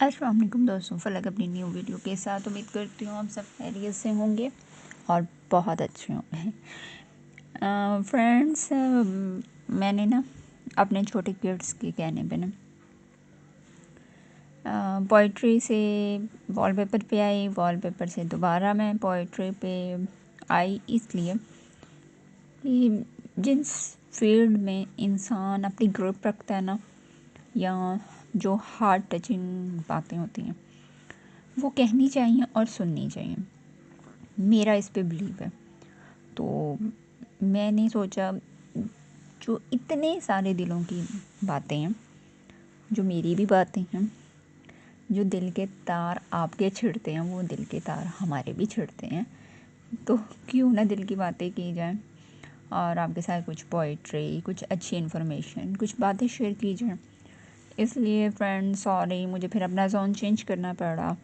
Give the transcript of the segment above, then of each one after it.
अस्सलाम वालेकुम दोस्तों, फलक अपनी न्यू वीडियो के साथ उम्मीद करती हूँ आप सब खैरियत से होंगे और बहुत अच्छे होंगे। फ्रेंड्स, मैंने ना अपने छोटे किड्स के कहने पे ना पोइट्री से वॉलपेपर पे आई, वॉलपेपर से दोबारा मैं पोइट्री पे आई, इसलिए कि जिस फील्ड में इंसान अपनी ग्रुप रखता है ना, या जो हार्ट टचिंग बातें होती हैं वो कहनी चाहिए और सुननी चाहिए। मेरा इस पे बिलीव है। तो मैंने सोचा, जो इतने सारे दिलों की बातें हैं, जो मेरी भी बातें हैं, जो दिल के तार आपके छिड़ते हैं वो दिल के तार हमारे भी छिड़ते हैं, तो क्यों ना दिल की बातें की जाए और आपके साथ कुछ पोइट्री, कुछ अच्छी इन्फॉर्मेशन, कुछ बातें शेयर की जाए। इसलिए फ्रेंड, सॉरी, मुझे फिर अपना ज़ोन चेंज करना पड़ा।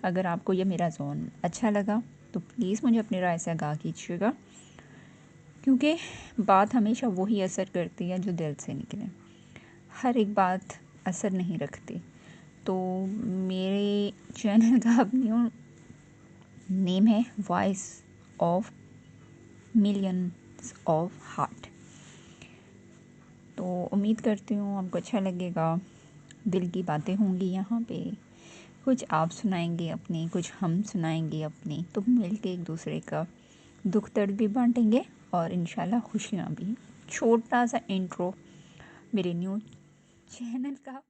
अगर आपको ये मेरा ज़ोन अच्छा लगा तो प्लीज़ मुझे अपनी राय से आगाह कीजिएगा, क्योंकि बात हमेशा वही असर करती है जो दिल से निकले। हर एक बात असर नहीं रखती। तो मेरे चैनल का अब न्यू नेम है voice of millions of heart. तो उम्मीद करती हूँ आपको अच्छा लगेगा। दिल की बातें होंगी यहाँ पे, कुछ आप सुनाएंगे अपनी, कुछ हम सुनाएंगे अपनी, तो मिलके एक दूसरे का दुख दर्द भी बांटेंगे और इंशाल्लाह खुशियाँ भी। छोटा सा इंट्रो मेरे न्यू चैनल का।